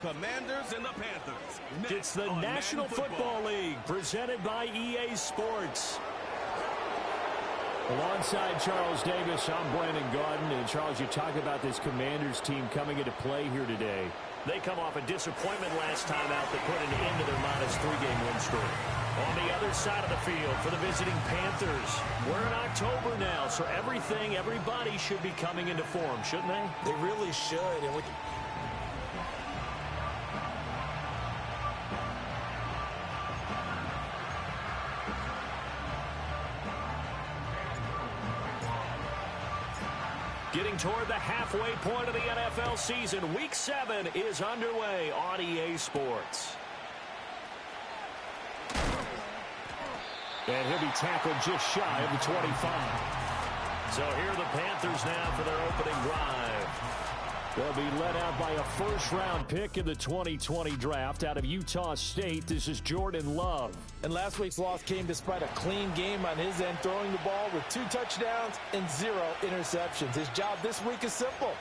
Commanders and the Panthers. It's the National Football League presented by EA Sports. Alongside Charles Davis, I'm Brandon Gaudin. And Charles, you talk about this Commanders team coming into play here today. They come off a disappointment last time out that put an end to their modest 3-game win streak. On the other side of the field for the visiting Panthers, we're in October now, so everybody should be coming into form, shouldn't they? They really should. And Getting toward the halfway point of the NFL season, Week 7 is underway on EA Sports. And he'll be tackled just shy of the 25. So here are the Panthers now for their opening drive. They'll be led out by a first-round pick in the 2020 draft out of Utah State. This is Jordan Love. And last week's loss came despite a clean game on his end, throwing the ball with 2 touchdowns and 0 interceptions. His job this week is simple.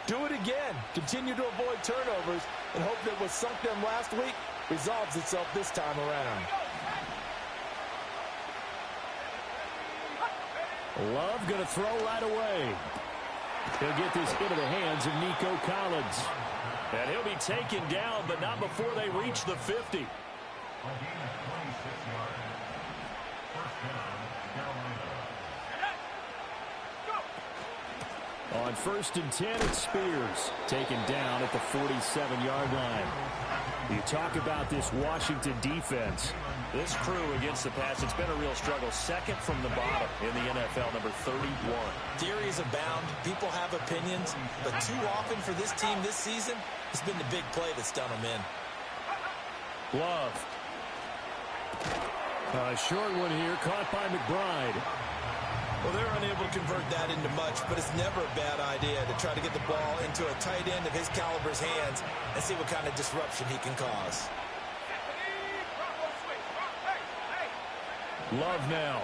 Do it again. Continue to avoid turnovers and hope that what sunk them last week resolves itself this time around. Love going to throw right away. He'll get this into the hands of Nico Collins. And he'll be taken down, but not before they reach the 50. On 1st and 10, it's Spears, taken down at the 47-yard line. You talk about this Washington defense. This crew against the pass, it's been a real struggle. Second from the bottom in the NFL, number 31. Theories abound. People have opinions. But too often for this team this season, it's been the big play that's done them in. Love. A short one here, caught by McBride. Well, they're unable to convert that into much, but it's never a bad idea to try to get the ball into a tight end of his caliber's hands and see what kind of disruption he can cause. Love now.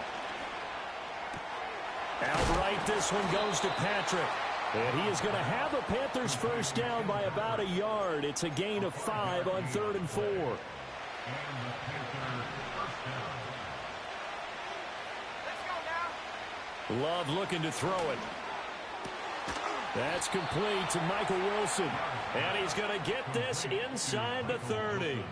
Outright, this one goes to Patrick. And he is going to have a Panthers first down by about a yard. It's a gain of 5 on 3rd and 4. Love looking to throw it. That's complete to Michael Wilson. And he's going to get this inside the 30.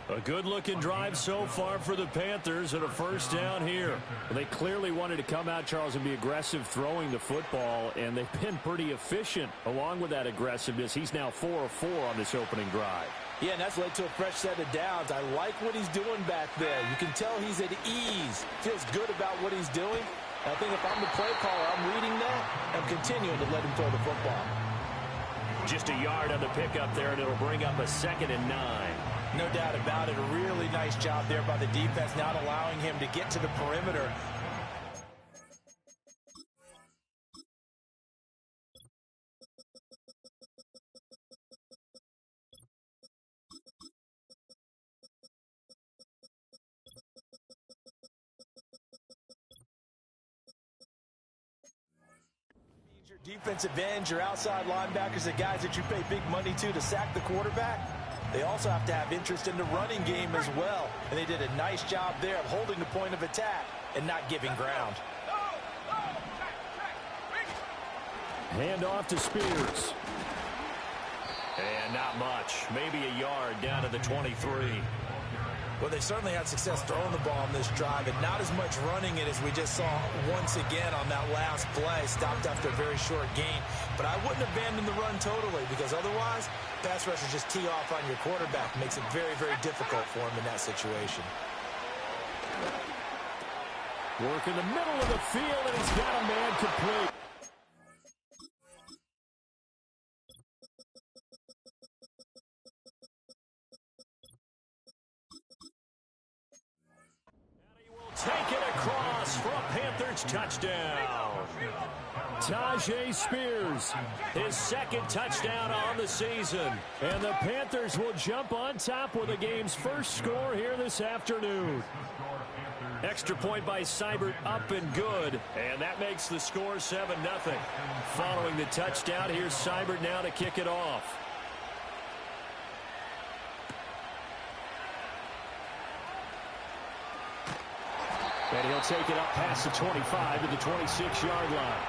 A good-looking drive so far for the Panthers and a first down here. They clearly wanted to come out, Charles, and be aggressive throwing the football, and they've been pretty efficient along with that aggressiveness. He's now 4 of 4 on this opening drive. Yeah, and that's led to a fresh set of downs. I like what he's doing back there. You can tell he's at ease, feels good about what he's doing. I think if I'm the play caller, I'm reading that. I'm continuing to let him throw the football. Just a yard on the pickup there, and it'll bring up a 2nd and 9. No doubt about it. A really nice job there by the defense, not allowing him to get to the perimeter. Defensive ends, your outside linebackers, the guys that you pay big money to sack the quarterback. They also have to have interest in the running game as well. And they did a nice job there of holding the point of attack and not giving ground. Hand off to Spears. And not much. Maybe a yard down to the 23. Well, they certainly had success throwing the ball on this drive, and not as much running it as we just saw once again on that last play. Stopped after a very short gain. But I wouldn't abandon the run totally, because otherwise, pass rushers just tee off on your quarterback. Makes it very, very difficult for him in that situation. Work in the middle of the field, and he's got a man complete. Take it across for a Panthers touchdown. Tajay Spears, his 2nd touchdown on the season. And the Panthers will jump on top with the game's first score here this afternoon. Extra point by Seibert, up and good. And that makes the score 7-0. Following the touchdown, here's Seibert now to kick it off. And he'll take it up past the 25 to the 26-yard line.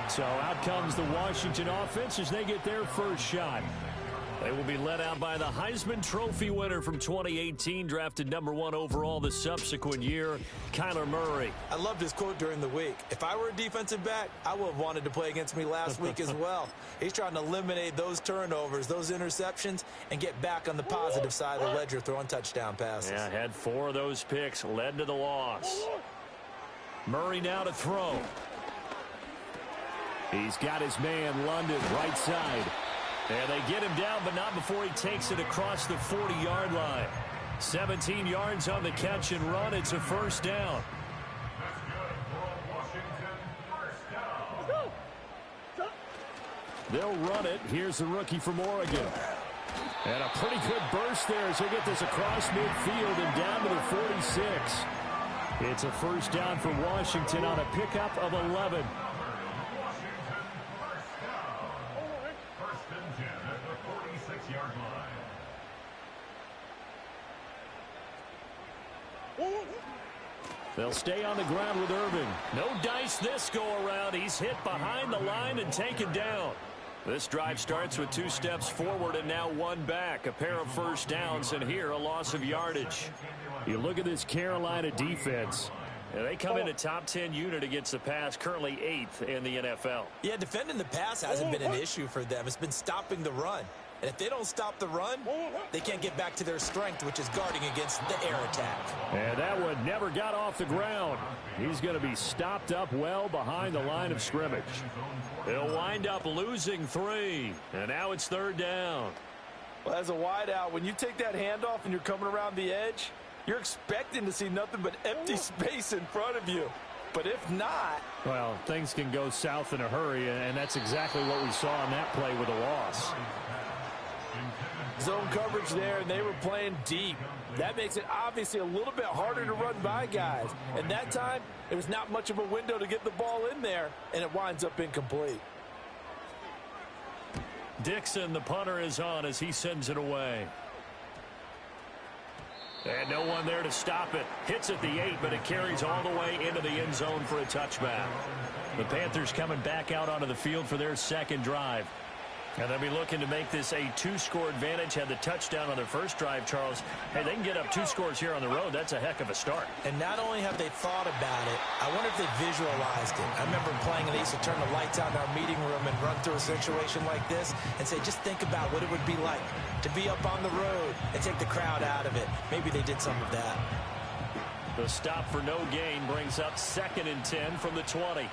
So out comes the Washington offense as they get their first shot. They will be led out by the Heisman Trophy winner from 2018, drafted #1 overall the subsequent year, Kyler Murray. I loved his quote during the week. If I were a defensive back, I would have wanted to play against me last week as well. He's trying to eliminate those turnovers, those interceptions, and get back on the positive side of the ledger throwing touchdown passes. Yeah, had 4 of those picks, led to the loss. Murray now to throw. He's got his man London right side. And they get him down, but not before he takes it across the 40-yard line. 17 yards on the catch and run. It's a first down. They'll run it. Here's the rookie from Oregon. And a pretty good burst there as they get this across midfield and down to the 46. It's a first down for Washington on a pickup of 11. They'll stay on the ground with Irvin. No dice this go-around. He's hit behind the line and taken down. This drive starts with 2 steps forward and now 1 back. A pair of first downs, and here a loss of yardage. You look at this Carolina defense. And they come in a top 10 unit against the pass, currently 8th in the NFL. Yeah, defending the pass hasn't been an issue for them. It's been stopping the run. And if they don't stop the run, they can't get back to their strength, which is guarding against the air attack. And that one never got off the ground. He's going to be stopped up well behind the line of scrimmage. They'll wind up losing 3. And now it's 3rd down. Well, as a wideout, when you take that handoff and you're coming around the edge, you're expecting to see nothing but empty space in front of you. But if not... Well, things can go south in a hurry, and that's exactly what we saw on that play with a loss. Zone coverage there, and they were playing deep. That makes it obviously a little bit harder to run by guys. And that time, there was not much of a window to get the ball in there, and it winds up incomplete. Dixon, the punter, is on as he sends it away. And no one there to stop it. Hits at the 8, but it carries all the way into the end zone for a touchback. The Panthers coming back out onto the field for their second drive. And they'll be looking to make this a 2-score advantage. Had the touchdown on their first drive, Charles. Hey, they can get up 2 scores here on the road. That's a heck of a start. And not only have they thought about it, I wonder if they visualized it. I remember playing, and they used to turn the lights on in our meeting room and run through a situation like this and say, just think about what it would be like to be up on the road and take the crowd out of it. Maybe they did some of that. The stop for no gain brings up 2nd and 10 from the 20.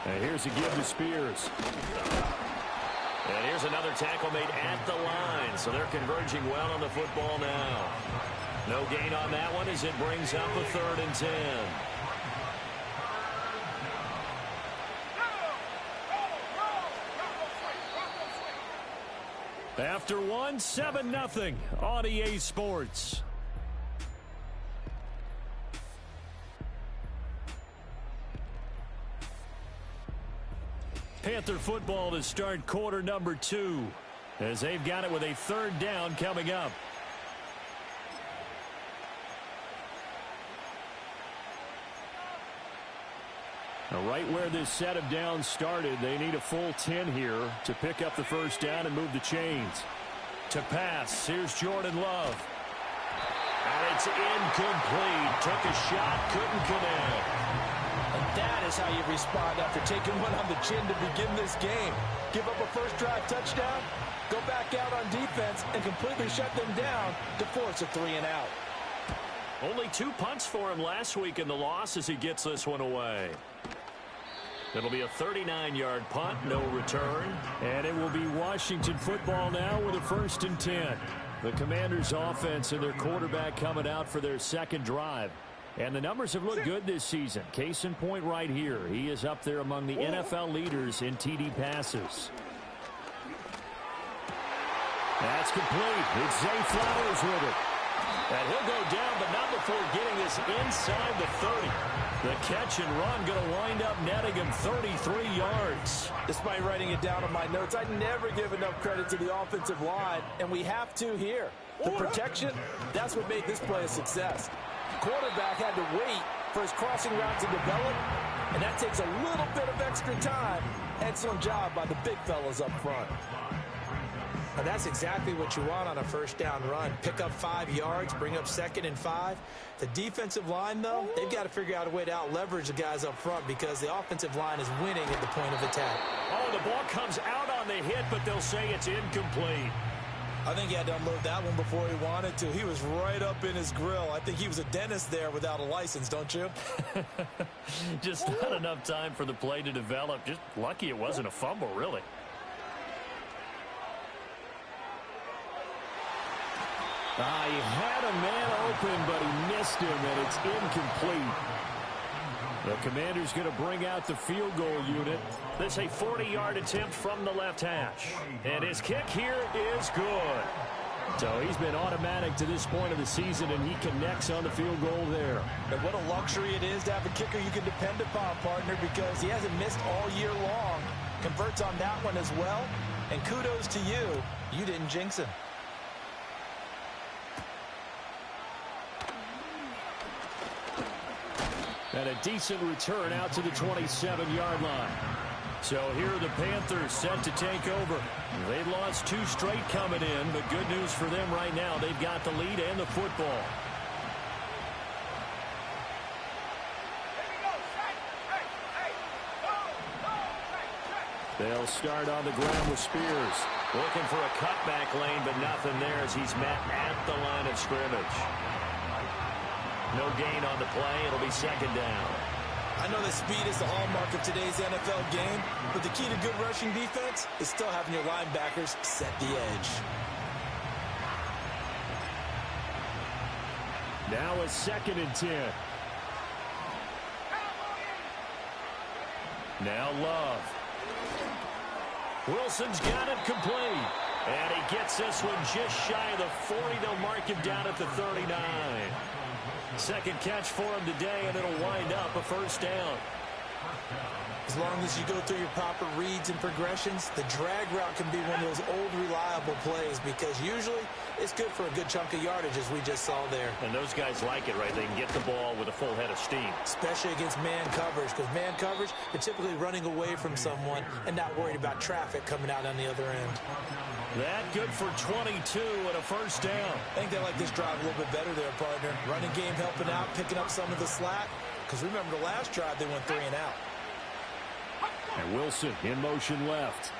And here's a give to Spears. And here's another tackle made at the line. So they're converging well on the football now. No gain on that one as it brings up a 3rd and 10. After 1, 7-0 on EA Sports. Panther football to start quarter number 2 as they've got it with a 3rd down coming up. Now right where this set of downs started, they need a full 10 here to pick up the first down and move the chains. To pass, here's Jordan Love. And it's incomplete. Took a shot, couldn't connect. And that is how you respond after taking one on the chin to begin this game. Give up a first drive touchdown, go back out on defense, and completely shut them down to force a 3-and-out. Only 2 punts for him last week in the loss as he gets this one away. It'll be a 39-yard punt, no return. And it will be Washington football now with a 1st and 10. The Commanders' offense and their quarterback coming out for their second drive. And the numbers have looked good this season. Case in point right here. He is up there among the NFL leaders in TD passes. That's complete. It's Zay Flowers with it. And he'll go down, but not before getting this inside the 30. The catch and run going to wind up netting him 33 yards. Despite writing it down on my notes, I never give enough credit to the offensive line, and we have to here. The protection, that's what made this play a success. Quarterback had to wait for his crossing route to develop, and that takes a little bit of extra time. Excellent job by the big fellas up front. And that's exactly what you want on a first down run. Pick up 5 yards, bring up 2nd and 5. The defensive line, though, they've got to figure out a way to out-leverage the guys up front because the offensive line is winning at the point of attack. Oh, the ball comes out on the hit, but they'll say it's incomplete. I think he had to unload that one before he wanted to. He was right up in his grill. I think he was a dentist there without a license, don't you? Just not enough time for the play to develop. Just lucky it wasn't a fumble, really. He had a man open, but he missed him, and it's incomplete. The Commander's going to bring out the field goal unit. This is a 40-yard attempt from the left hash. And his kick here is good. So he's been automatic to this point of the season, and he connects on the field goal there. And what a luxury it is to have a kicker you can depend upon, partner, because he hasn't missed all year long. Converts on that one as well. And kudos to you. You didn't jinx him. And a decent return out to the 27-yard line. So here are the Panthers set to take over. They lost 2 straight coming in, but good news for them right now. They've got the lead and the football. They'll start on the ground with Spears. Looking for a cutback lane, but nothing there as he's met at the line of scrimmage. No gain on the play. It'll be 2nd down. I know that speed is the hallmark of today's NFL game, but the key to good rushing defense is still having your linebackers set the edge. Now a 2nd and 10. Now Love. Wilson's got it complete. And he gets this one just shy of the 40. They'll mark him down at the 39. Second catch for him today, and it'll wind up a 1st down. As long as you go through your proper reads and progressions, the drag route can be one of those old reliable plays because usually it's good for a good chunk of yardage, as we just saw there. And those guys like it, right? They can get the ball with a full head of steam. Especially against man coverage, because man coverage, they're typically running away from someone and not worried about traffic coming out on the other end. That good for 22 and a 1st down. I think they like this drive a little bit better there, partner. Running game helping out, picking up some of the slack. Because remember, the last drive, they went 3 and out. And Wilson in motion left.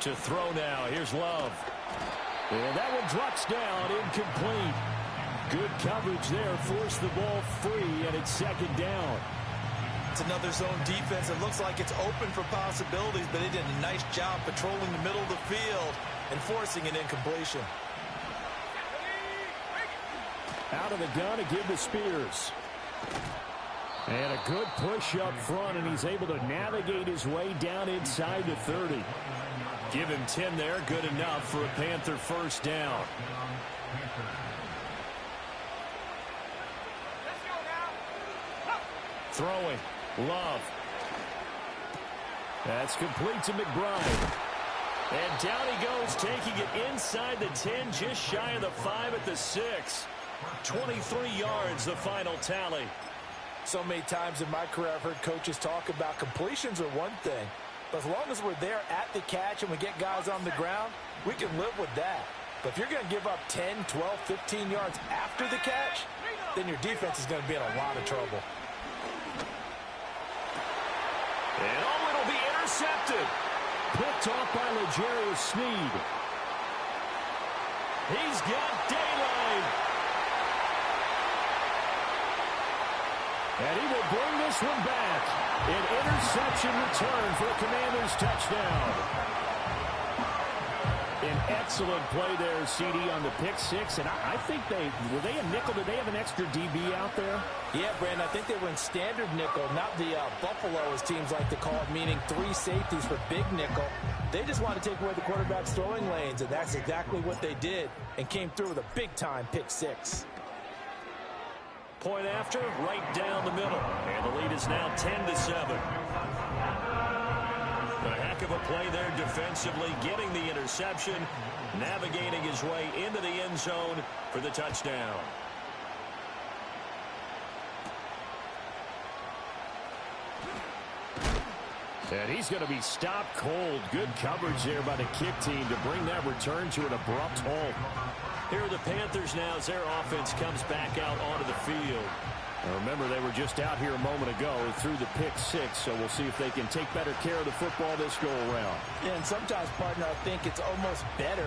To throw now. Here's Love. And that one drops down, incomplete. Good coverage there. Forced the ball free, and it's 2nd down. It's another zone defense. It looks like it's open for possibilities, but they did a nice job patrolling the middle of the field and forcing an incompletion. Out of the gun to give to Spears. And a good push up front, and he's able to navigate his way down inside the 30. Give him 10 there. Good enough for a Panther 1st down. Throwing. Love. That's complete to McBride. And down he goes, taking it inside the 10, just shy of the 5 at the 6. 23 yards, the final tally. So many times in my career I've heard coaches talk about completions are one thing, but as long as we're there at the catch and we get guys on the ground, we can live with that. But if you're going to give up 10, 12, 15 yards after the catch, then your defense is going to be in a lot of trouble. And it'll be intercepted. Picked off by L'Jarius Sneed. He's got daylight. And he will bring this one back. An interception return for a Commanders touchdown. An excellent play there, CD, on the pick 6. And I think were they a nickel? Did they have an extra DB out there? Yeah, Brandon, I think they were in standard nickel, not the Buffalo, as teams like to call it, meaning 3 safeties for big nickel. They just want to take away the quarterback's throwing lanes, and that's exactly what they did and came through with a big-time pick six. Point after, right down the middle. And the lead is now 10-7. A heck of a play there defensively, getting the interception, navigating his way into the end zone for the touchdown. And he's going to be stopped cold. Good coverage there by the kick team to bring that return to an abrupt halt. Here are the Panthers now as their offense comes back out onto the field. Now remember, they were just out here a moment ago through the pick six, so we'll see if they can take better care of the football this go-around. Yeah, and sometimes, partner, I think it's almost better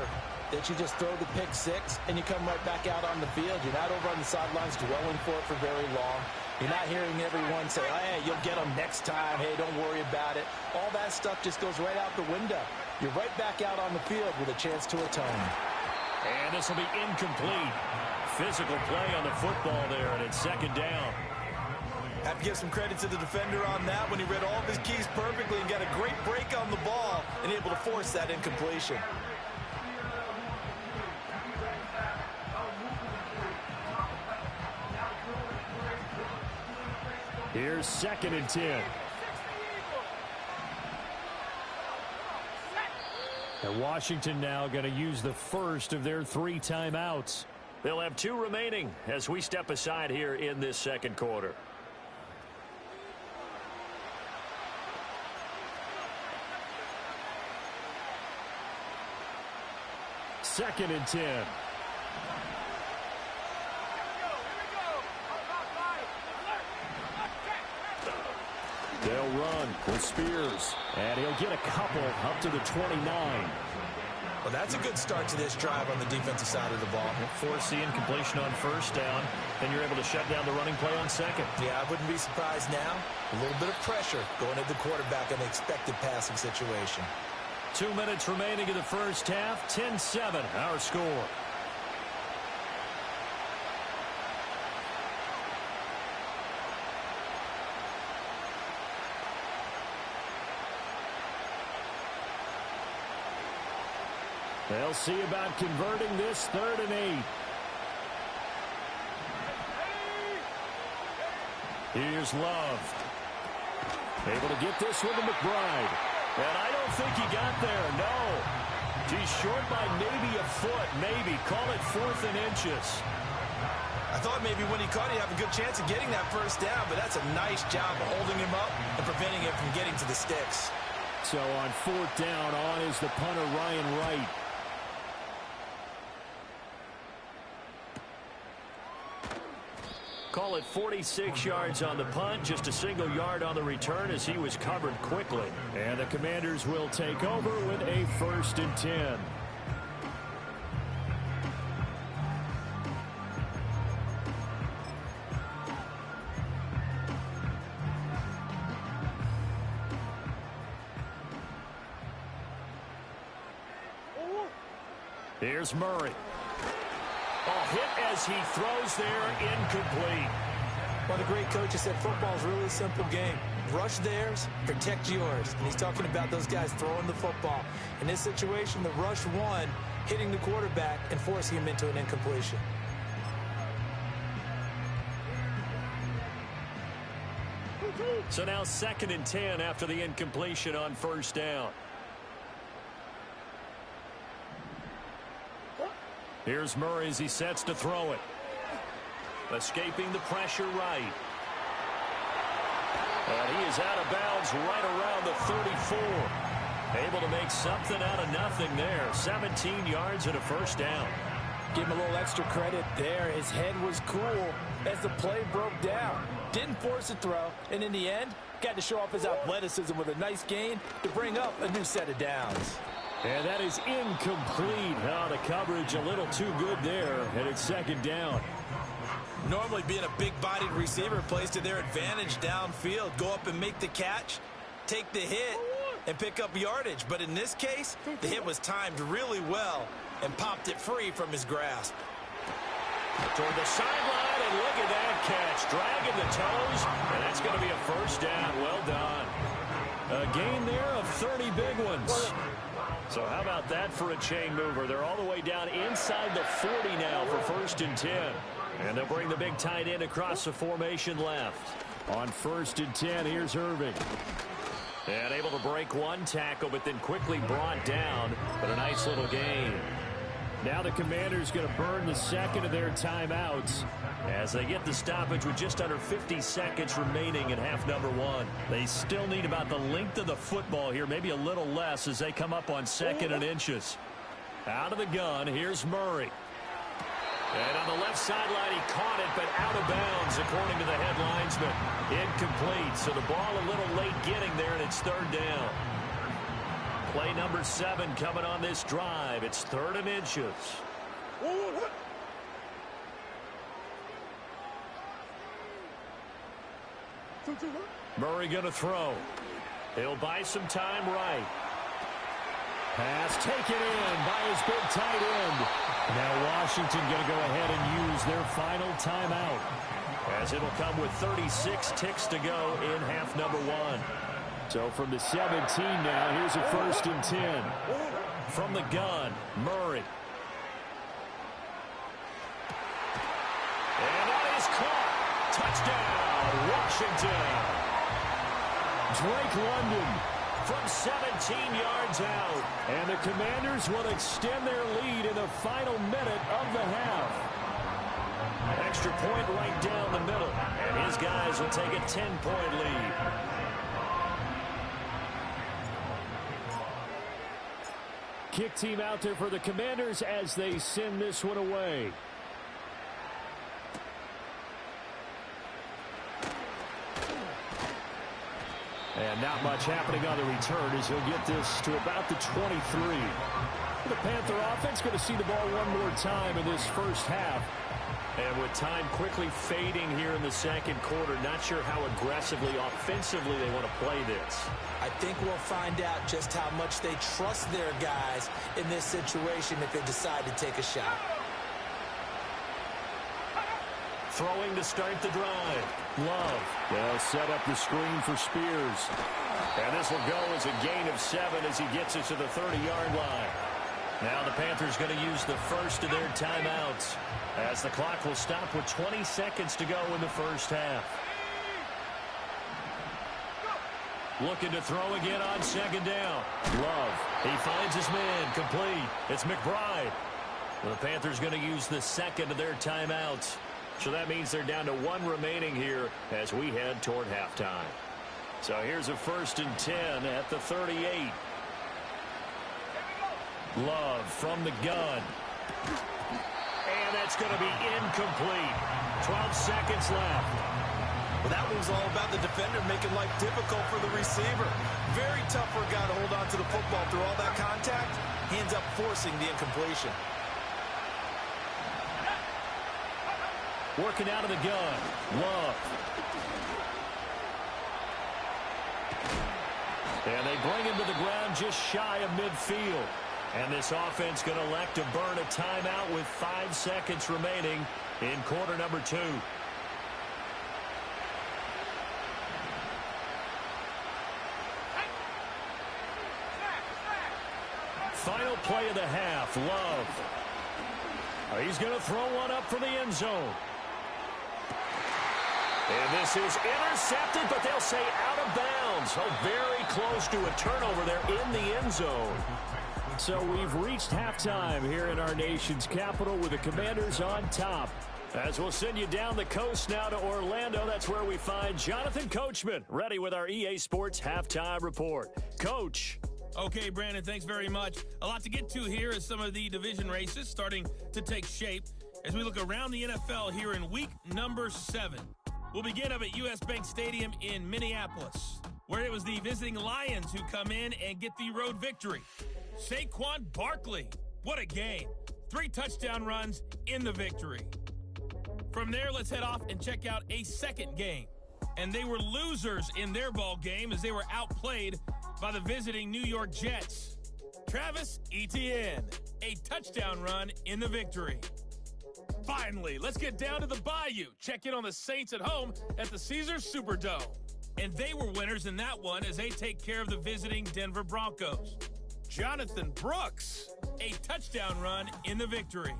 that you just throw the pick six and you come right back out on the field. You're not over on the sidelines dwelling for it for very long. You're not hearing everyone say, oh, hey, you'll get them next time. Hey, don't worry about it. All that stuff just goes right out the window. You're right back out on the field with a chance to atone. And this will be incomplete. Physical play on the football there, and it's second down. Have to give some credit to the defender on that when he read all of his keys perfectly and got a great break on the ball and able to force that incompletion. Here's 2nd and 10. And Washington now going to use the first of their 3 timeouts. They'll have 2 remaining as we step aside here in this second quarter. Second and 10. They'll run with Spears, and he'll get a couple up to the 29. Well, that's a good start to this drive on the defensive side of the ball. Force the incompletion on first down, then you're able to shut down the running play on second. Yeah, I wouldn't be surprised now. A little bit of pressure going at the quarterback in the expected passing situation. 2 minutes remaining in the first half, 10-7, our score. They'll see about converting this 3rd and 8. Here's Love. Able to get this one to McBride. And I don't think he got there, no. He's short by maybe a foot, maybe. Call it 4th and inches. I thought maybe when he caught it, he'd have a good chance of getting that first down, but that's a nice job of holding him up and preventing him from getting to the sticks. So on 4th down, on is the punter, Ryan Wright. Call it 46 yards on the punt, just a single yard on the return as he was covered quickly. And the Commanders will take over with a 1st and 10. Here's Murray. A hit as he throws there, incomplete. Well, the great coach has said football's really a simple game. Rush theirs, protect yours. And he's talking about those guys throwing the football. In this situation, the rush won, hitting the quarterback and forcing him into an incompletion. So now 2nd and 10 after the incompletion on first down. Here's Murray as he sets to throw it. Escaping the pressure right. And he is out of bounds right around the 34. Able to make something out of nothing there. 17 yards and a first down. Give him a little extra credit there. His head was cool as the play broke down. Didn't force a throw, and in the end, got to show off his athleticism with a nice gain to bring up a new set of downs. And that is incomplete. Oh, the coverage a little too good there, and it's 2nd down. Normally being a big-bodied receiver plays to their advantage downfield. Go up and make the catch, take the hit, and pick up yardage. But in this case, the hit was timed really well and popped it free from his grasp. Toward the sideline, and look at that catch. Dragging the toes, and that's going to be a first down. Well done. A gain there of 30 big ones. So how about that for a chain mover? They're all the way down inside the 40 now for 1st and 10. And they'll bring the big tight end across the formation left. On 1st and 10, here's Irving. And able to break one tackle, but then quickly brought down. But a nice little gain. Now the Commanders going to burn the second of their timeouts as they get the stoppage with just under 50 seconds remaining in half number 1. They still need about the length of the football here, maybe a little less as they come up on 2nd and inches. Out of the gun, here's Murray. And on the left sideline, he caught it, but out of bounds, according to the head linesman. Incomplete, so the ball a little late getting there, and it's 3rd down. Play number 7 coming on this drive. It's 3rd and inches. Murray going to throw. He'll buy some time right. Pass taken in by his big tight end. Now Washington going to go ahead and use their final timeout, as it'll come with 36 ticks to go in half number 1. So from the 17 now, here's a 1st and 10. From the gun, Murray. And that is caught. Touchdown, Washington. Drake London from 17 yards out. And the Commanders will extend their lead in the final minute of the half. Extra point right down the middle. And his guys will take a 10-point lead. Kick team out there for the Commanders as they send this one away. And not much happening on the return as he'll get this to about the 23. The Panther offense going to see the ball one more time in this first half. And with time quickly fading here in the 2nd quarter, not sure how aggressively, offensively they want to play this. I think we'll find out just how much they trust their guys in this situation if they decide to take a shot. Throwing to start the drive. Love. They'll set up the screen for Spears. And this will go as a gain of 7 as he gets it to the 30-yard line. Now the Panthers going to use the first of their timeouts, as the clock will stop with 20 seconds to go in the first half. Looking to throw again on 2nd down. Love. He finds his man. Complete. It's McBride. Well, the Panthers going to use the second of their timeouts. So that means they're down to 1 remaining here as we head toward halftime. So here's a 1st and 10 at the 38. Love from the gun. And that's going to be incomplete. 12 seconds left. Well, that was all about the defender making life difficult for the receiver. Very tough for a guy to hold on to the football through all that contact. He ends up forcing the incompletion. Working out of the gun. Love. And they bring him to the ground just shy of midfield. And this offense going to elect to burn a timeout with 5 seconds remaining in quarter number 2. Final play of the half. Love. He's going to throw one up for the end zone. And this is intercepted, but they'll say out of bounds. Oh, very close to a turnover there in the end zone. So we've reached halftime here in our nation's capital with the Commanders on top. As we'll send you down the coast now to Orlando, that's where we find Jonathan Coachman, ready with our EA Sports Halftime Report. Coach. Okay, Brandon, thanks very much. A lot to get to here as some of the division races starting to take shape as we look around the NFL here in week number 7. We'll begin up at US Bank Stadium in Minneapolis, where it was the visiting Lions who come in and get the road victory. Saquon Barkley, what a game. 3 touchdown runs in the victory. From there, let's head off and check out a second game. And they were losers in their ball game as they were outplayed by the visiting New York Jets. Travis Etienne, a touchdown run in the victory. Finally, let's get down to the Bayou. Check in on the Saints at home at the Caesars Superdome. And they were winners in that one as they take care of the visiting Denver Broncos. Jonathan Brooks, a touchdown run in the victory.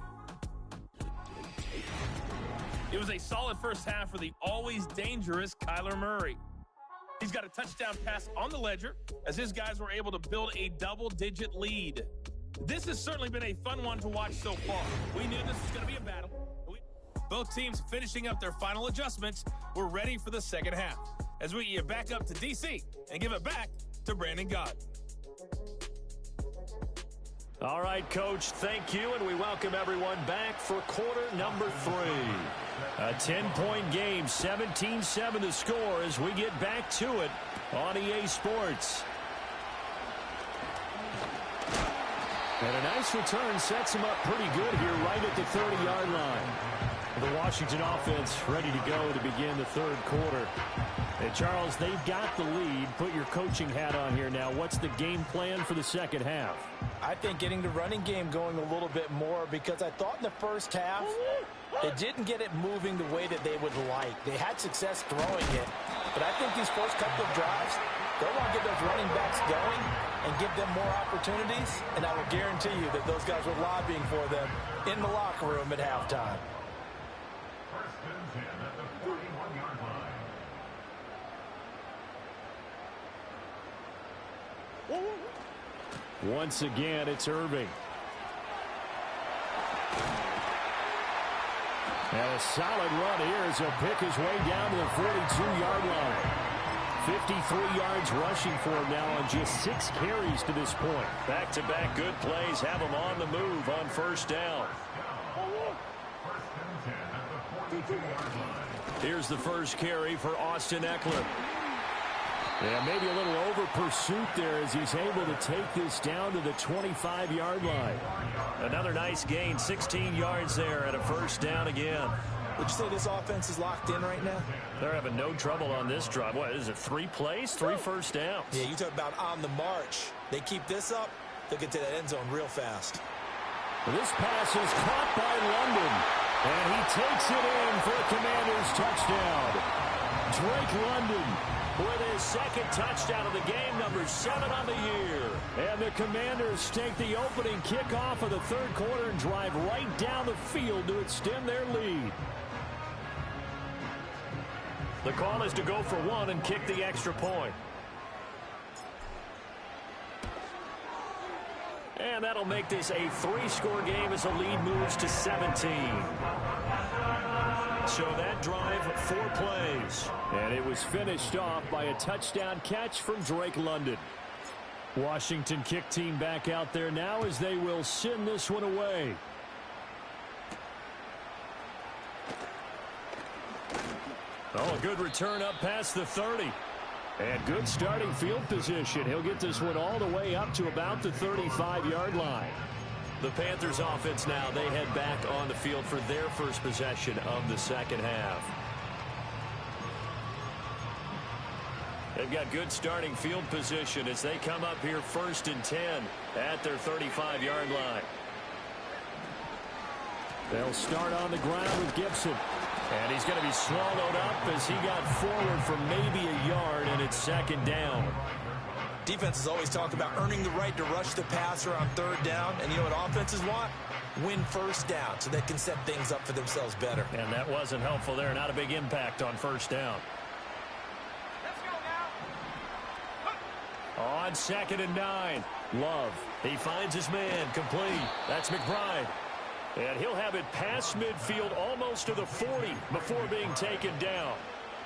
It was a solid first half for the always dangerous Kyler Murray. He's got a touchdown pass on the ledger as his guys were able to build a double-digit lead. This has certainly been a fun one to watch so far. We knew this was going to be a battle. Both teams finishing up their final adjustments. We're ready for the second half as we get back up to D.C. and give it back to Brandon Gott. All right, Coach, thank you, and we welcome everyone back for quarter number 3. A 10-point game, 17-7 the score as we get back to it on EA Sports. And a nice return sets him up pretty good here right at the 30-yard line. The Washington offense ready to go to begin the third quarter. And Charles, they've got the lead. Put your coaching hat on here now. What's the game plan for the second half? I think getting the running game going a little bit more, because I thought in the first half they didn't get it moving the way that they would like. They had success throwing it, but I think these first couple of drives, they'll want to get those running backs going and give them more opportunities, and I will guarantee you that those guys were lobbying for them in the locker room at halftime. Once again, it's Irving. And a solid run here as he'll pick his way down to the 42-yard line. 53 yards rushing for him now on just 6 carries to this point. Back-to-back good plays have him on the move on first down. Here's the first carry for Austin Eckler. Yeah, maybe a little over pursuit there as he's able to take this down to the 25-yard line. Another nice gain, 16 yards there at a first down again. Would you say this offense is locked in right now? They're having no trouble on this drive. What is it, 3 plays, 3 first downs? Yeah, you talk about on the march. They keep this up, they'll get to that end zone real fast. This pass is caught by London, and he takes it in for a Commanders touchdown. Drake London with his second touchdown of the game, number 7 on the year. And the Commanders take the opening kickoff of the third quarter and drive right down the field to extend their lead. The call is to go for 1 and kick the extra point. And that'll make this a 3-score game as the lead moves to 17. So that drive, 4 plays. And it was finished off by a touchdown catch from Drake London. Washington kick team back out there now as they will send this one away. Oh, a good return up past the 30. And good starting field position. He'll get this one all the way up to about the 35-yard line. The Panthers offense now, they head back on the field for their first possession of the second half. They've got good starting field position as they come up here 1st and 10 at their 35-yard line. They'll start on the ground with Gibson. And he's going to be swallowed up as he got forward for maybe a yard, and it's 2nd down. Defenses always talk about earning the right to rush the passer on 3rd down. And you know what offenses want? Win first down so they can set things up for themselves better. And that wasn't helpful there. Not a big impact on 1st down. Let's go now. On 2nd and 9. Love. He finds his man. Complete. That's McBride. And he'll have it past midfield almost to the 40 before being taken down.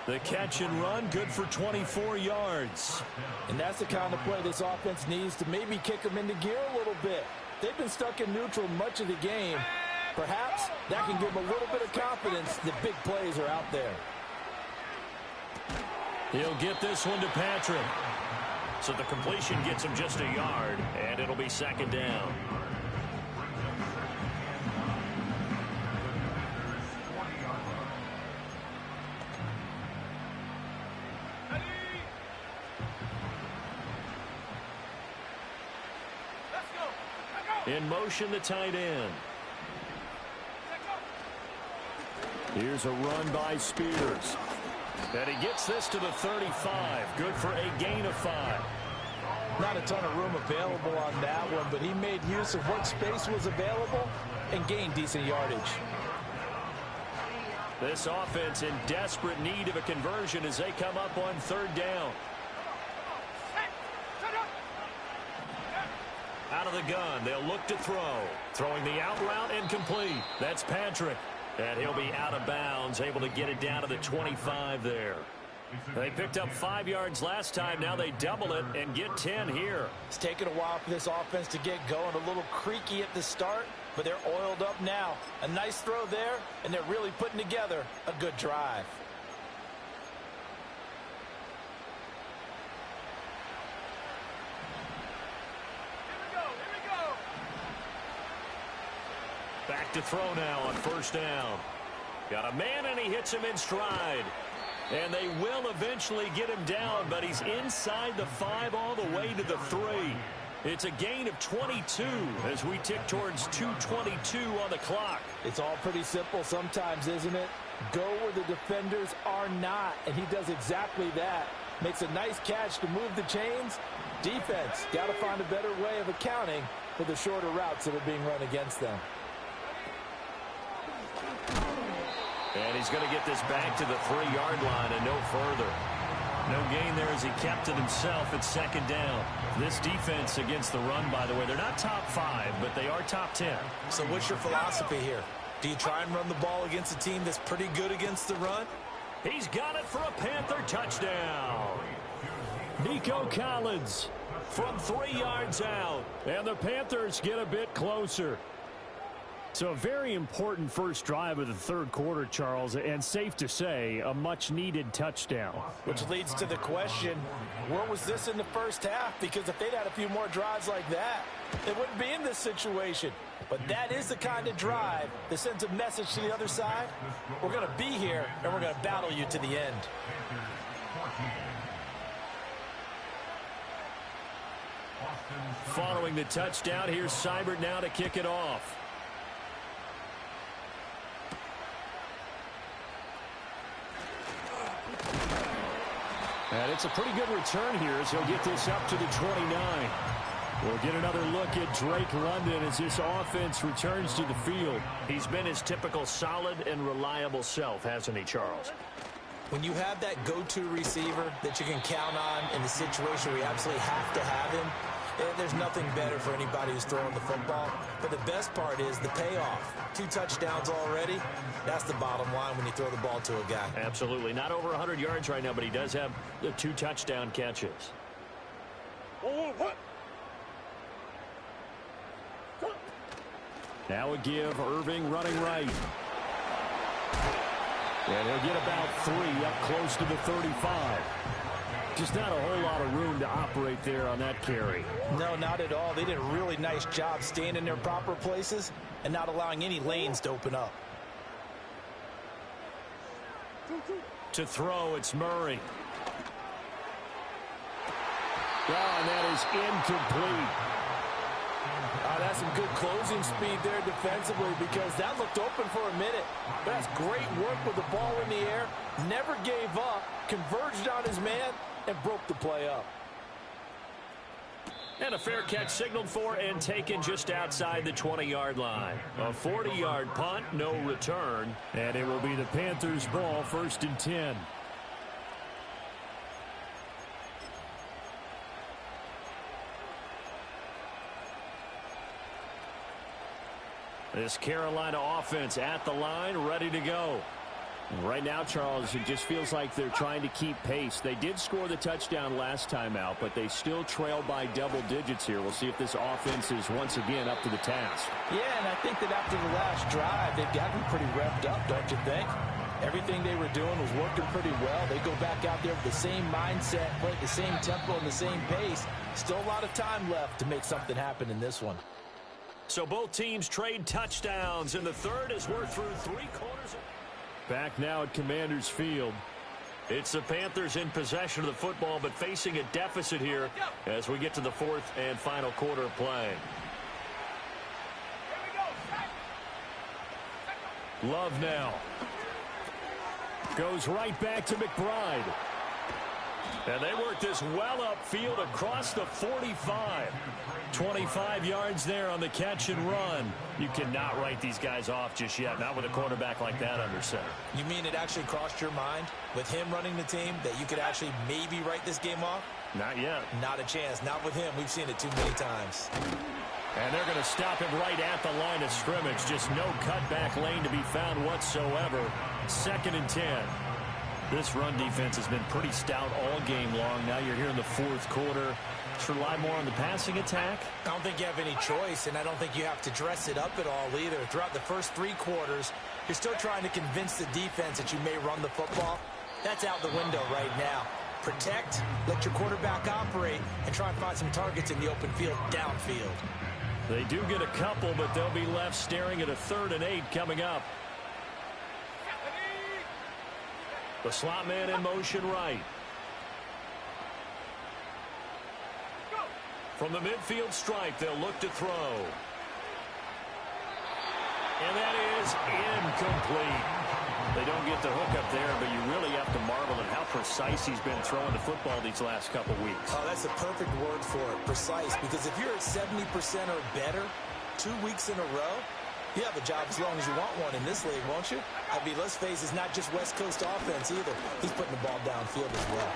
The catch and run, good for 24 yards. And that's the kind of play this offense needs to maybe kick them into gear a little bit. They've been stuck in neutral much of the game. Perhaps that can give them a little bit of confidence that big plays are out there. He'll get this one to Patrick. So the completion gets him just a yard, and it'll be 2nd down. In motion, the tight end. Here's a run by Spears. And he gets this to the 35. Good for a gain of 5. Not a ton of room available on that one, but he made use of what space was available and gained decent yardage. This offense in desperate need of a conversion as they come up on third down. Out of the gun, they'll look to throw. Throwing the out route incomplete. That's Patrick. And he'll be out of bounds, able to get it down to the 25 there. They picked up 5 yards last time. Now they double it and get 10 here. It's taken a while for this offense to get going. A little creaky at the start, but they're oiled up now. A nice throw there, and they're really putting together a good drive. Back to throw now on first down. Got a man, and he hits him in stride. And they will eventually get him down, but he's inside the 5 all the way to the 3. It's a gain of 22 as we tick towards 2:22 on the clock. It's all pretty simple sometimes, isn't it? Go where the defenders are not, and he does exactly that. Makes a nice catch to move the chains. Defense, got to find a better way of accounting for the shorter routes that are being run against them. And he's going to get this back to the 3-yard line and no further. No gain there as he kept it himself at second down. This defense against the run, by the way, they're not top 5, but they are top 10. So what's your philosophy here? Do you try and run the ball against a team that's pretty good against the run? He's got it for a Panther touchdown. Nico Collins from 3 yards out. And the Panthers get a bit closer. So a very important first drive of the third quarter, Charles, and safe to say, a much-needed touchdown. Which leads to the question, where was this in the first half? Because if they'd had a few more drives like that, they wouldn't be in this situation. But that is the kind of drive that sends a message to the other side. We're going to be here, and we're going to battle you to the end. Following the touchdown, here's Seibert now to kick it off. And it's a pretty good return here as he'll get this up to the 29. We'll get another look at Drake London as this offense returns to the field. He's been his typical solid and reliable self, hasn't he, Charles? When you have that go-to receiver that you can count on in the situation where you absolutely have to have him, there's nothing better for anybody who's throwing the football. But the best part is the payoff. 2 touchdowns already. That's the bottom line when you throw the ball to a guy. Absolutely. Not over 100 yards right now, but he does have the 2 touchdown catches. Now a give. Irving running right. And he'll get about 3 up close to the 35. Just not a whole lot of room to operate there on that carry. No, not at all. They did a really nice job staying in their proper places and not allowing any lanes to open up. To throw, it's Murray. Oh, and that is incomplete. That's some good closing speed there defensively because that looked open for a minute. That's great work with the ball in the air. Never gave up, converged on his man, and broke the play up. And a fair catch signaled for and taken just outside the 20-yard line. A 40-yard punt, no return. And it will be the Panthers' ball, 1st and 10. This Carolina offense at the line, ready to go. Right now, Charles, it just feels like they're trying to keep pace. They did score the touchdown last time out, but they still trail by double digits here. We'll see if this offense is once again up to the task. Yeah, and I think that after the last drive, they've gotten pretty revved up, don't you think? Everything they were doing was working pretty well. They go back out there with the same mindset, play at the same tempo and the same pace. Still a lot of time left to make something happen in this one. So both teams trade touchdowns in the third as we're through 3 quarters. Back now at Commanders Field. It's the Panthers in possession of the football, but facing a deficit here as we get to the 4th and final quarter of play. Love now. Goes right back to McBride. And they work this well upfield across the 45. 25 yards there on the catch and run. You cannot write these guys off just yet, not with a quarterback like that under center. You mean it actually crossed your mind with him running the team that you could actually maybe write this game off? Not yet. Not a chance. Not with him. We've seen it too many times. And they're going to stop him right at the line of scrimmage. Just no cutback lane to be found whatsoever. 2nd and 10. This run defense has been pretty stout all game long. Now you're here in the 4th quarter. Let's rely more on the passing attack. I don't think you have any choice, and I don't think you have to dress it up at all either. Throughout the first 3 quarters, you're still trying to convince the defense that you may run the football. That's out the window right now. Protect, let your quarterback operate, and try and find some targets in the open field downfield. They do get a couple, but they'll be left staring at a 3rd and 8 coming up. The slot man in motion right. From the midfield stripe, they'll look to throw. And that is incomplete. They don't get the hook up there, but you really have to marvel at how precise he's been throwing the football these last couple weeks. Oh, that's a perfect word for it, precise, because if you're at 70% or better 2 weeks in a row, you have a job as long as you want one in this league, won't you? I mean, let's face it, it's not just West Coast offense either. He's putting the ball downfield as well.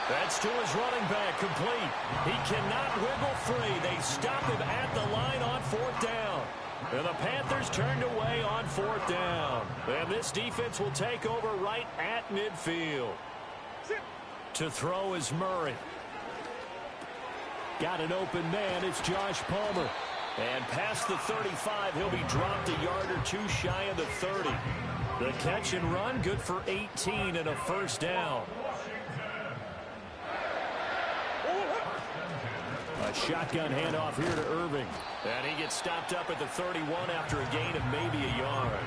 That's to his running back, complete. He cannot wiggle free. They stop him at the line on 4th down. And the Panthers turned away on 4th down. And this defense will take over right at midfield. To throw is Murray. Got an open man. It's Josh Palmer. And past the 35, he'll be dropped a yard or 2 shy of the 30. The catch and run, good for 18 and a 1st down. A shotgun handoff here to Irving. And he gets stopped up at the 31 after a gain of maybe a yard.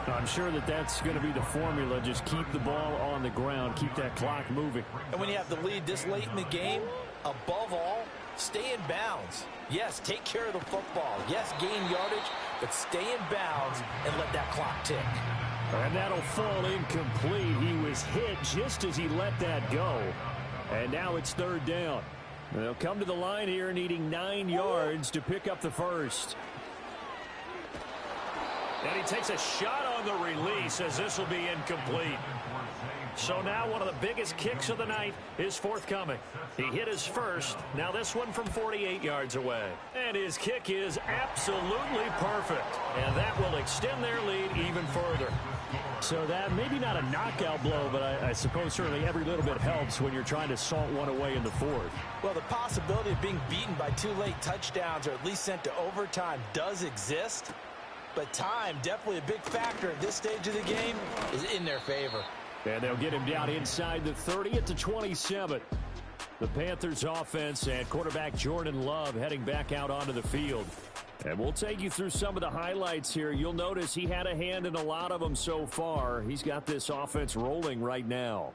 I'm sure that that's going to be the formula. Just keep the ball on the ground. Keep that clock moving. And when you have the lead this late in the game, above all, stay in bounds. Yes, take care of the football. Yes, gain yardage, but stay in bounds and let that clock tick. And that'll fall incomplete. He was hit just as he let that go. And now it's 3rd down. They'll come to the line here needing 9 yards to pick up the 1st. And he takes a shot on the release as this will be incomplete. So now one of the biggest kicks of the night is forthcoming. He hit his first. Now this one from 48 yards away. And his kick is absolutely perfect. And that will extend their lead even further. So that maybe not a knockout blow, but I suppose certainly every little bit helps when you're trying to salt one away in the 4th. Well, the possibility of being beaten by 2 late touchdowns or at least sent to overtime does exist. But time, definitely a big factor at this stage of the game, is in their favor. And they'll get him down inside the 30 at the 27. The Panthers offense and quarterback Jordan Love heading back out onto the field. And we'll take you through some of the highlights here. You'll notice he had a hand in a lot of them so far. He's got this offense rolling right now.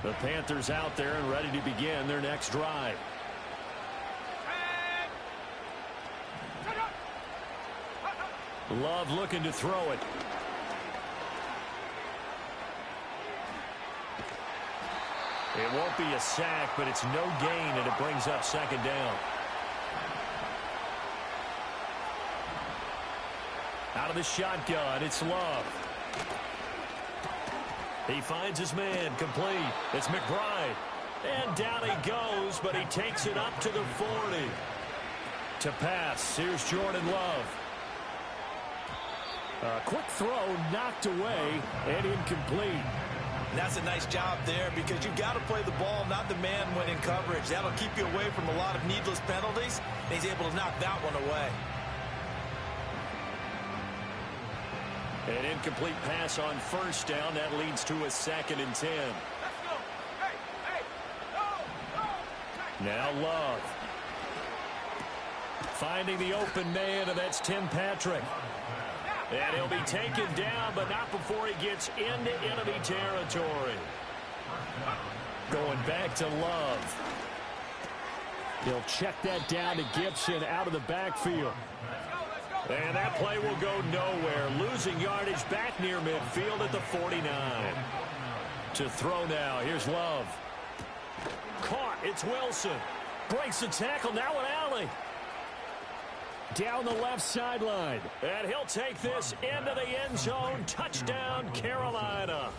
The Panthers out there and ready to begin their next drive. Love looking to throw it. It won't be a sack, but it's no gain, and it brings up 2nd down. Out of the shotgun, it's Love. He finds his man, complete. It's McBride. And down he goes, but he takes it up to the 40. To pass, here's Jordan Love. A quick throw knocked away and incomplete. That's a nice job there because you've got to play the ball, not the man when in coverage. That'll keep you away from a lot of needless penalties, and he's able to knock that one away. An incomplete pass on 1st down. That leads to a 2nd and 10. Now Love. Finding the open man, and that's Tim Patrick. And he'll be taken down, but not before he gets into enemy territory. Going back to Love. He'll check that down to Gibson out of the backfield. And that play will go nowhere. Losing yardage back near midfield at the 49. To throw now. Here's Love. Caught. It's Wilson. Breaks the tackle. Now an alley. Down the left sideline. And he'll take this into the end zone. Touchdown, Carolina.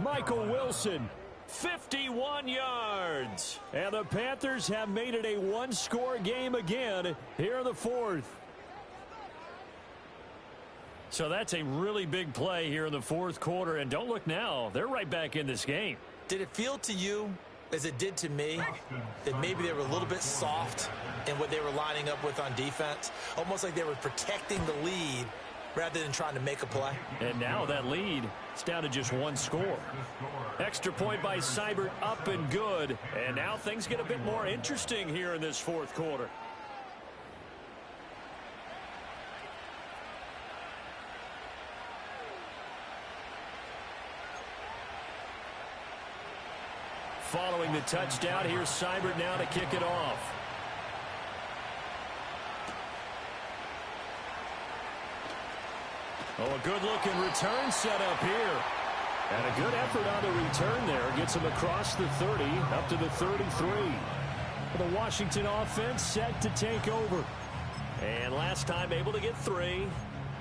Michael Wilson, 51 yards. And the Panthers have made it a one-score game again here in the fourth. So that's a really big play here in the fourth quarter. And don't look now. They're right back in this game. Did it feel to you, as it did to me, that maybe they were a little bit soft in what they were lining up with on defense? Almost like they were protecting the lead rather than trying to make a play. And now that lead is down to just one score. Extra point by Seibert, up and good. And now things get a bit more interesting here in this fourth quarter. Following the touchdown, here's Seibert now to kick it off. Oh, a good-looking return set up here. And a good effort on the return there. Gets him across the 30, up to the 33. The Washington offense set to take over. And last time able to get 3.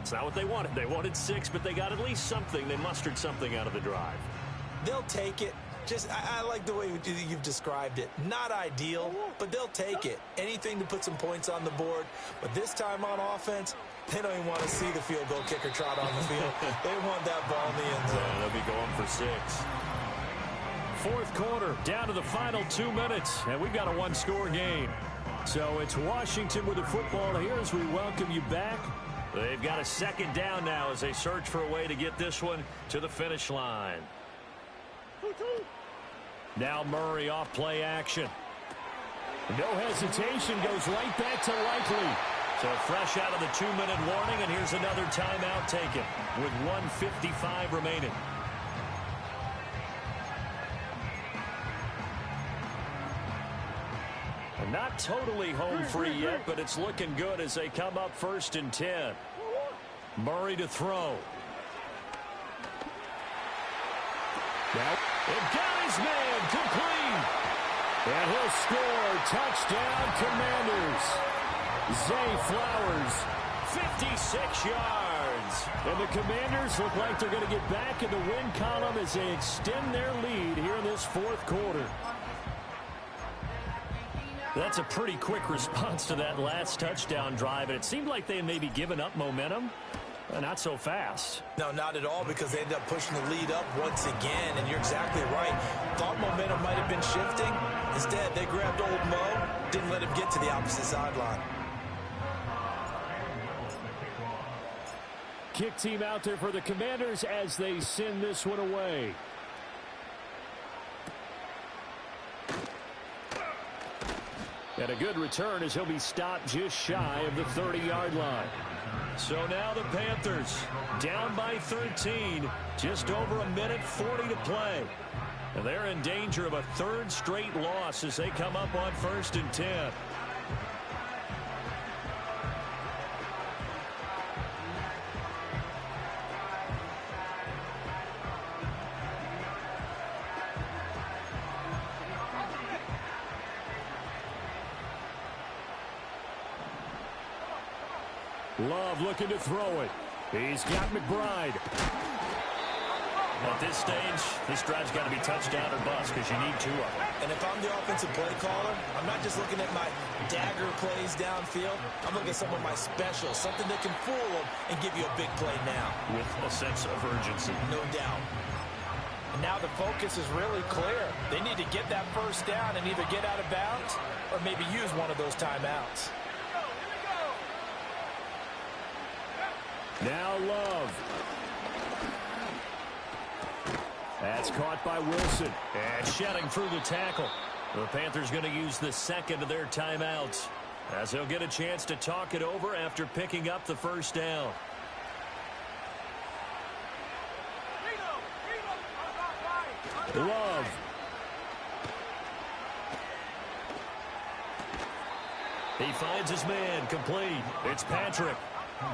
It's not what they wanted. They wanted 6, but they got at least something. They mustered something out of the drive. They'll take it. I like the way you've described it. Not ideal, but they'll take it. Anything to put some points on the board. But this time on offense, they don't even want to see the field goal kicker trot on the field. They want that ball in the end zone. Yeah, they'll be going for 6. Fourth quarter, down to the final 2 minutes, and we've got a one-score game. So it's Washington with the football here as we welcome you back. They've got a second down now as they search for a way to get this one to the finish line. Now Murray off play action. No hesitation, goes right back to Likely. So fresh out of the 2-minute warning, and here's another timeout taken with 1:55 remaining. And not totally home free yet, but it's looking good as they come up 1st and 10. Murray to throw. Now, it got his man complete. And he'll score. Touchdown, Commanders. Zay Flowers, 56 yards. And the Commanders look like they're going to get back in the win column as they extend their lead here in this fourth quarter. That's a pretty quick response to that last touchdown drive. And it seemed like they had maybe given up momentum. Not so fast. No, not at all, because they ended up pushing the lead up once again, and you're exactly right. Thought momentum might have been shifting. Instead, they grabbed old Mo, didn't let him get to the opposite sideline. Kick team out there for the Commanders as they send this one away. And a good return as he'll be stopped just shy of the 30-yard line. So now the Panthers down by 13, just over 1:40 to play. And they're in danger of a 3rd straight loss as they come up on 1st and 10. Love looking to throw it. He's got McBride. At this stage, this drive's got to be touchdown or bust because you need 2 of them. And if I'm the offensive play caller, I'm not just looking at my dagger plays downfield. I'm looking at some of my specials, something that can fool them and give you a big play now. With a sense of urgency. No doubt. And now the focus is really clear. They need to get that first down and either get out of bounds or maybe use one of those timeouts. Now Love. That's caught by Wilson. And shedding through the tackle. The Panthers going to use the second of their timeouts as they'll get a chance to talk it over after picking up the first down. He finds his man, complete. It's Patrick.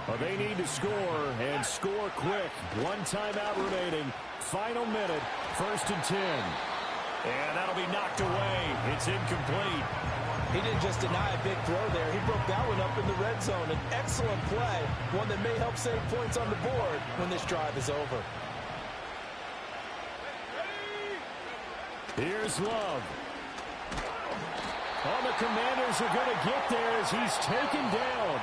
Well, they need to score, and score quick. One timeout remaining. Final minute, 1st and 10. And that'll be knocked away. It's incomplete. He didn't just deny a big throw there. He broke that one up in the red zone. An excellent play, one that may help save points on the board when this drive is over. Here's Love. Oh, the Commanders are going to get there as he's taken down.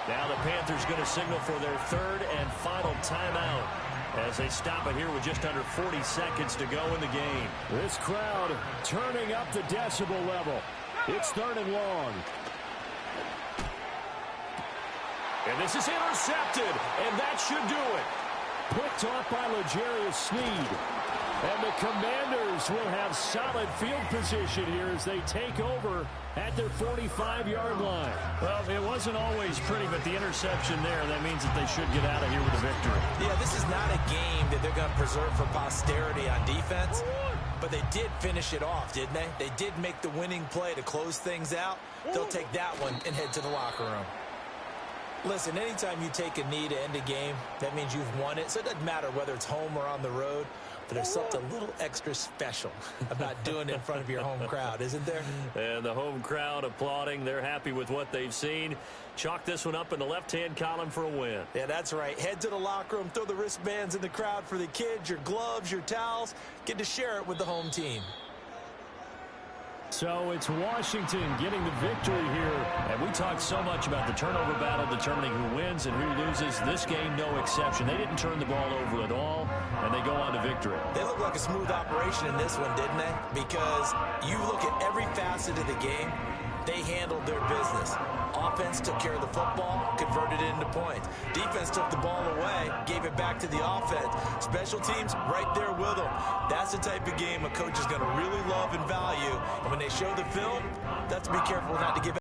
Now the Panthers going to signal for their 3rd and final timeout as they stop it here with just under 40 seconds to go in the game. This crowd turning up the decibel level. It's 3rd and long. And this is intercepted, and that should do it. Picked off by L'Jarius Sneed. And the Commanders will have solid field position here as they take over at their 45-yard line. Well, it wasn't always pretty, but the interception there, that means that they should get out of here with a victory. Yeah, this is not a game that they're going to preserve for posterity on defense, but they did finish it off, didn't they? They did make the winning play to close things out. They'll take that one and head to the locker room. Listen, anytime you take a knee to end a game, that means you've won it. So it doesn't matter whether it's home or on the road, but there's something a little extra special about doing it in front of your home crowd, isn't there? And the home crowd applauding. They're happy with what they've seen. Chalk this one up in the left-hand column for a win. Yeah, that's right. Head to the locker room, throw the wristbands in the crowd for the kids, your gloves, your towels. Get to share it with the home team. So it's Washington getting the victory here. And we talked so much about the turnover battle determining who wins and who loses. This game, no exception. They didn't turn the ball over at all, and they go on to victory. They look like a smooth operation in this one, didn't they? Because you look at every facet of the game, they handled their business. Offense took care of the football, converted it into points. Defense took the ball away, gave it back to the offense. Special teams right there with them. That's the type of game a coach is going to really love and value. And when they show the film, that's to be careful not to give